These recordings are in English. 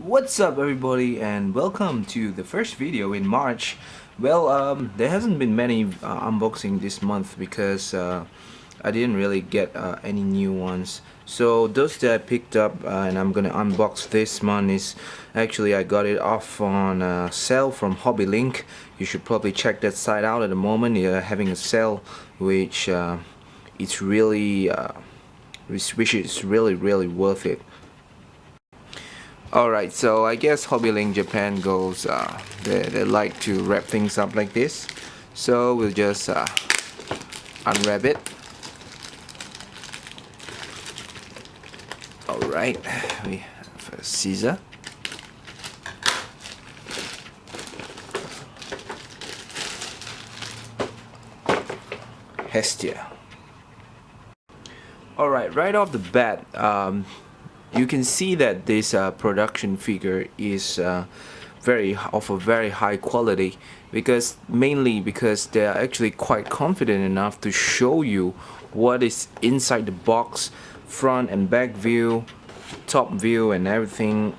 What's up everybody, and welcome to the first video in March. There hasn't been many unboxing this month because I didn't really get any new ones. So those that I picked up and I'm gonna unbox this month is actually I got it off on sale from Hobby Link. You should probably check that site out at the moment. They're having a sale which it's really which is really worth it. Alright, so I guess Hobby Link Japan goes, they like to wrap things up like this. So we'll just unwrap it. Alright, we have a scissor. Hestia. Alright, right off the bat, you can see that this production figure is of a very high quality, mainly because they are actually quite confident enough to show you what is inside the box, front and back view, top view and everything.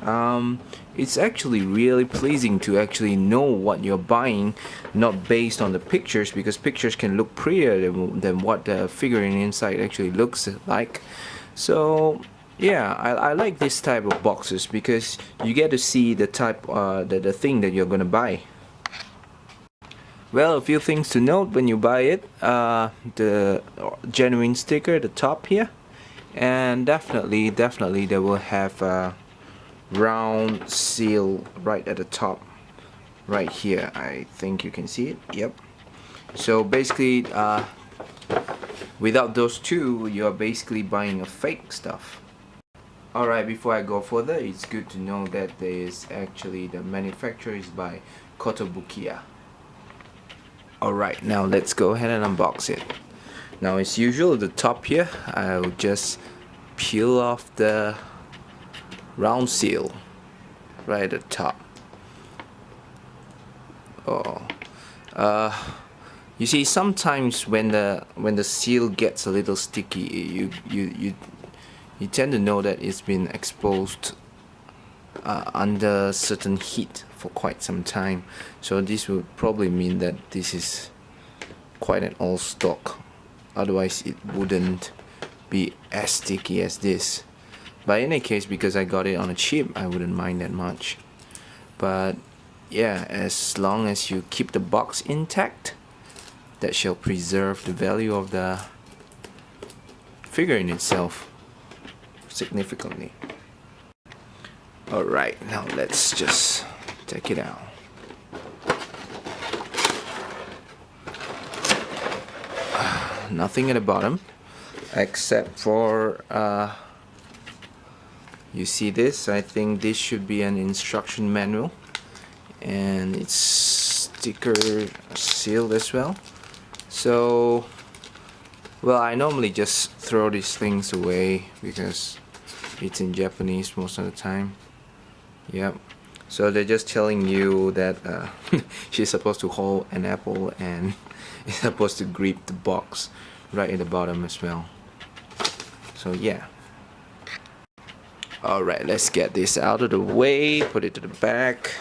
It's actually really pleasing to actually know what you're buying, not based on the pictures, because pictures can look prettier than what the figurine inside actually looks like. So yeah, I like this type of boxes because you get to see the type, the thing that you're gonna buy. Well, a few things to note when you buy it: the genuine sticker, the top here, and definitely they will have a round seal right at the top, right here. I think you can see it. Yep. So basically, without those two, you're basically buying a fake stuff. Alright, before I go further, it's good to know that there is actually the manufacturer is by Kotobukiya. Alright, now let's go ahead and unbox it. Now, as usual, the top here, I'll just peel off the round seal right at the top. You see, sometimes when the seal gets a little sticky, you tend to know that it's been exposed under certain heat for quite some time. So this would probably mean that this is quite an old stock. Otherwise it wouldn't be as sticky as this. But in any case, because I got it on a cheap, I wouldn't mind that much. But yeah, as long as you keep the box intact, that shall preserve the value of the figurine itself significantly. Alright, now let's just take it out. Nothing at the bottom except for you see this. I think this should be an instruction manual, and it's sticker sealed as well. So well, I normally just throw these things away because it's in Japanese most of the time. Yep. So they're just telling you that she's supposed to hold an apple and is supposed to grip the box right at the bottom as well. So yeah. Alright, let's get this out of the way, put it to the back,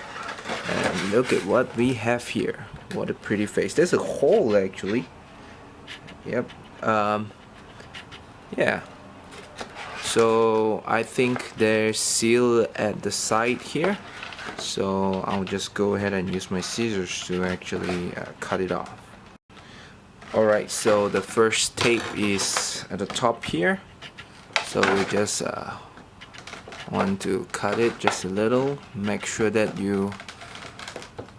and look at what we have here. What a pretty face. There's a hole actually. Yep. Yeah. So I think they're sealed at the side here, so I'll just go ahead and use my scissors to actually cut it off. Alright, so the first tape is at the top here, so we just want to cut it just a little. Make sure that you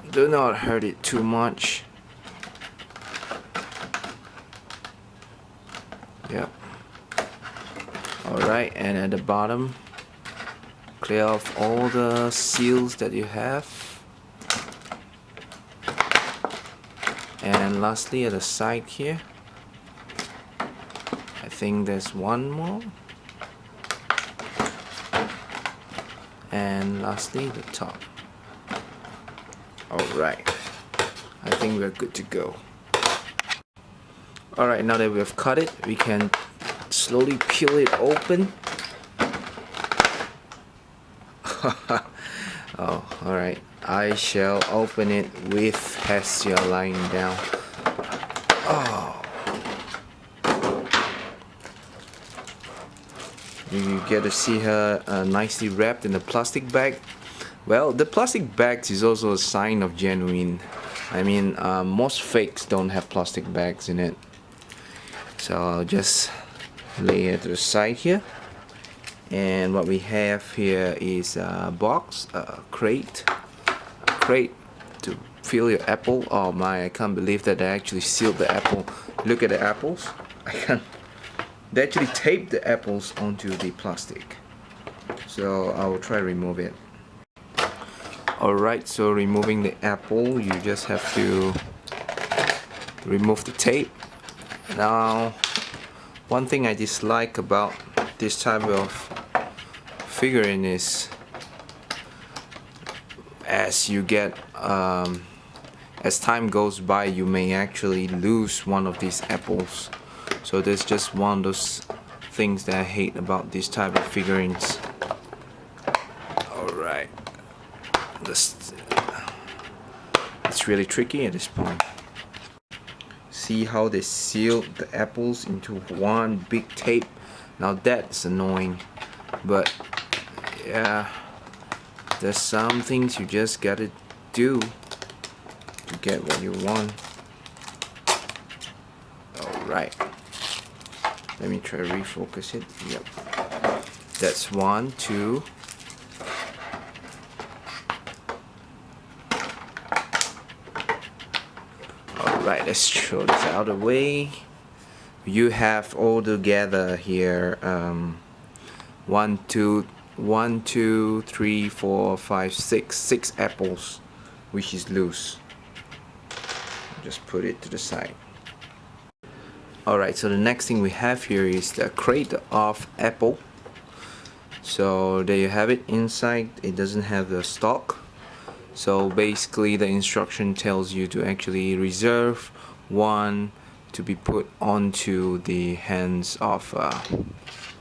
do not hurt it too much. Yep. Alright, and at the bottom, clear off all the seals that you have. And lastly, at the side here, I think there's one more. And lastly, the top. Alright, I think we're good to go. Alright, now that we have cut it, we can slowly peel it open. Oh, alright. I shall open it with Hestia lying down. Oh. You get to see her nicely wrapped in a plastic bag. Well, the plastic bags is also a sign of genuine. I mean, most fakes don't have plastic bags in it. So I'll just lay it to the side here. And what we have here is a box, a crate to fill your apple. Oh my, I can't believe that they actually sealed the apple. Look at the apples. They actually taped the apples onto the plastic. So I will try to remove it. Alright, so removing the apple, you just have to remove the tape. Now, one thing I dislike about this type of figurine is as you get as time goes by, you may actually lose one of these apples. So that's just one of those things that I hate about this type of figurines. Alright, it's really tricky at this point. See how they sealed the apples into one big tape. Now that's annoying, but yeah, there's some things you just gotta do to get what you want. Alright, let me try to refocus it. Yep, that's 1, 2. Alright, let's throw this out of the way. You have all together here 1, 2, 3, 4, 5, 6 apples, which is loose. Just put it to the side. Alright, so the next thing we have here is the crate of apple. So there you have it. Inside it doesn't have the stock, so basically the instruction tells you to actually reserve one to be put onto the hands of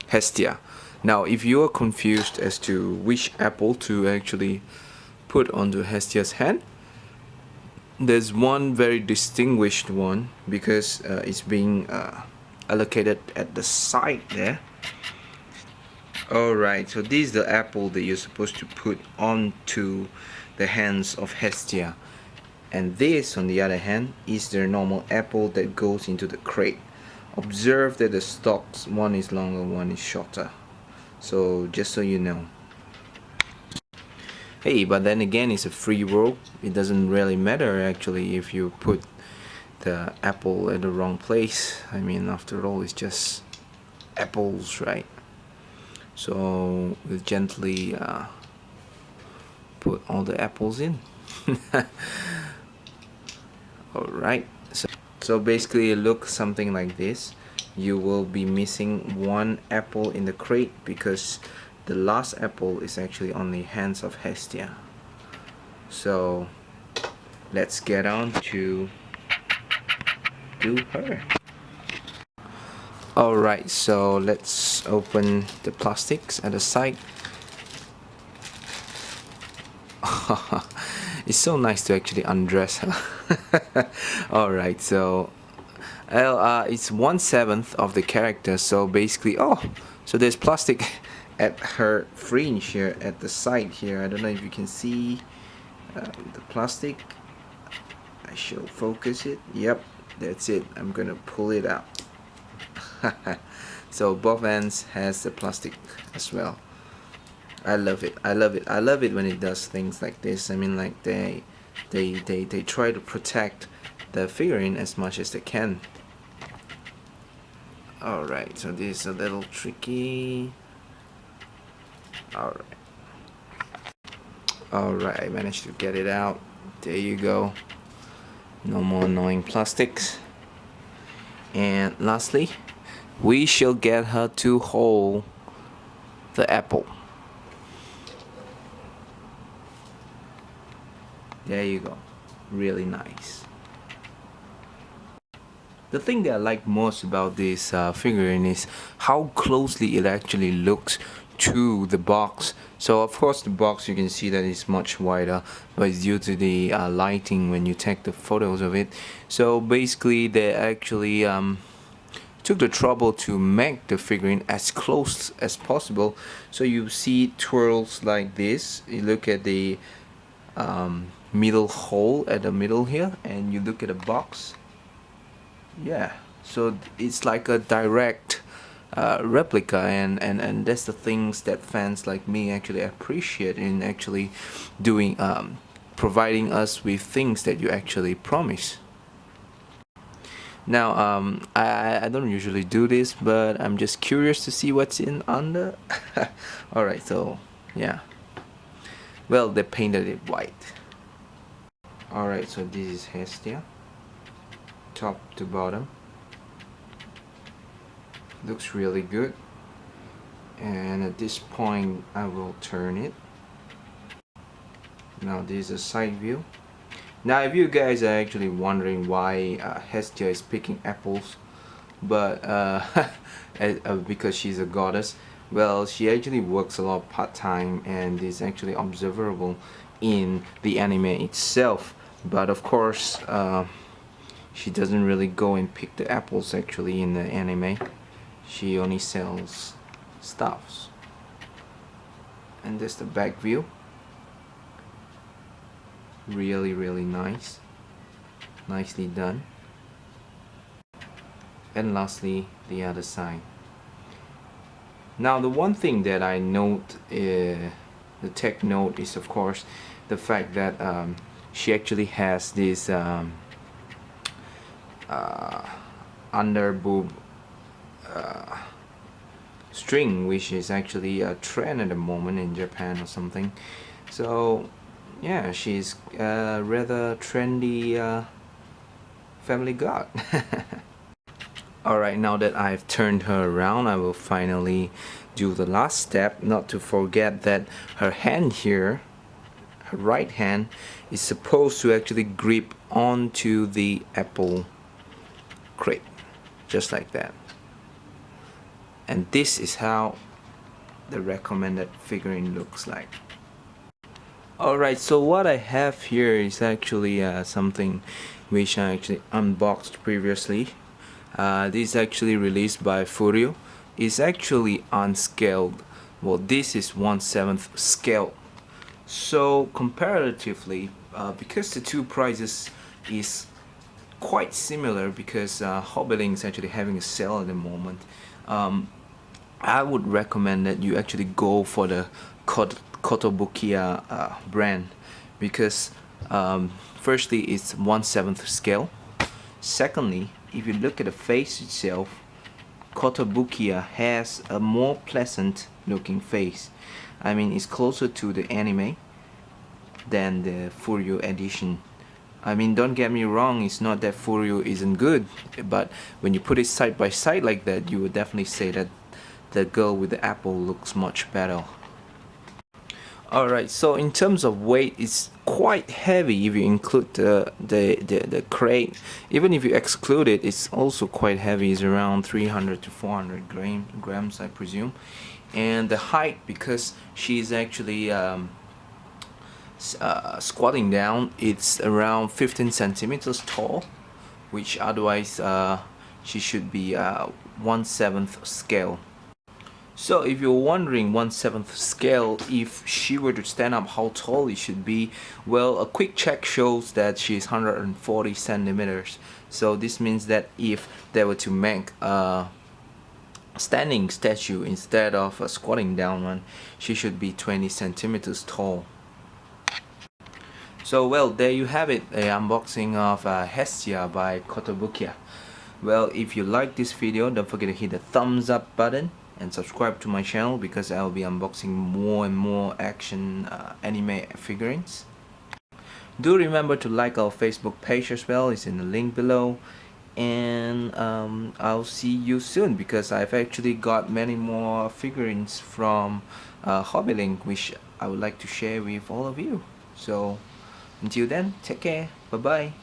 Hestia. Now if you are confused as to which apple to actually put onto Hestia's hand, there's one very distinguished one because it's being allocated at the side there. Alright, so this is the apple that you're supposed to put onto the hands of Hestia, and this on the other hand is their normal apple that goes into the crate. Observe that the stalks, one is longer, one is shorter, so just so you know. Hey, but then again, it's a free world. It doesn't really matter actually if you put the apple at the wrong place. I mean, after all, it's just apples, right? So we'll gently put all the apples in. Alright, so basically it looks something like this. You will be missing one apple in the crate because the last apple is actually on the hands of Hestia. So let's get on to do her. Alright, so let's open the plastics at the side. It's so nice to actually undress her. Alright, so it's 1/7 of the character, so basically, so there's plastic at her fringe here at the side here. I don't know if you can see the plastic. I shall focus it. Yep, that's it. I'm gonna pull it out. So both ends has the plastic as well. I love it. I love it. I love it when it does things like this. I mean, like they try to protect the figurine as much as they can. Alright, so this is a little tricky. Alright, I managed to get it out. There you go. No more annoying plastics. And lastly, we shall get her to hold the apple. There you go. Really nice. The thing that I like most about this figurine is how closely it actually looks to the box. So of course the box, you can see that it's much wider, but it's due to the lighting when you take the photos of it. So basically they actually took the trouble to make the figurine as close as possible. So you see twirls like this. You look at the middle hole at the middle here, and you look at the box. Yeah, so it's like a direct replica, and that's the things that fans like me actually appreciate in actually doing providing us with things that you actually promise. Now I don't usually do this, but I'm just curious to see what's in under. Alright, so yeah, well, they painted it white. Alright, so this is Hestia, top to bottom. Looks really good, and at this point I will turn it. Now this is a side view. Now if you guys are actually wondering why Hestia is picking apples, but because she's a goddess, well, she actually works a lot part-time, and is actually observable in the anime itself. But of course she doesn't really go and pick the apples actually in the anime. She only sells stuffs. And that's the back view. Really nice, nicely done. And lastly, the other side. Now the one thing that I note, the tech note, is of course the fact that she actually has this under boob string, which is actually a trend at the moment in Japan or something. So yeah, she's a rather trendy family god. Alright, now that I've turned her around, I will finally do the last step. Not to forget that her hand here, her right hand, is supposed to actually grip onto the apple crate, just like that. And this is how the recommended figurine looks like. Alright, so what I have here is actually something which I actually unboxed previously. This is actually released by Furio. It's actually unscaled. Well, this is 1/7 scale. So comparatively, because the two prices is quite similar, because Hobbylink is actually having a sale at the moment, I would recommend that you actually go for the Kotobukiya brand, because firstly it's 1/7 scale. Secondly, if you look at the face itself, Kotobukiya has a more pleasant looking face. I mean, it's closer to the anime than the Furio edition. I mean, don't get me wrong, it's not that Furio isn't good, but when you put it side by side like that, you would definitely say that the girl with the apple looks much better. Alright, so in terms of weight, it's quite heavy if you include the crate. Even if you exclude it, it's also quite heavy. It's around 300 to 400 grams, I presume. And the height, because she's actually squatting down, it's around 15 centimeters tall, which otherwise she should be 1/7 scale. So if you're wondering 1/7 scale, if she were to stand up, how tall it should be, well, a quick check shows that she's 140 centimeters. So this means that if they were to make a standing statue instead of a squatting down one, she should be 20 centimeters tall. So well, there you have it, a unboxing of Hestia by Kotobukiya. Well, if you like this video, don't forget to hit the thumbs up button and subscribe to my channel, because I'll be unboxing more and more action anime figurines. Do remember to like our Facebook page as well, it's in the link below. And I'll see you soon, because I've actually got many more figurines from Hobbylink, which I would like to share with all of you. So until then, take care, bye bye.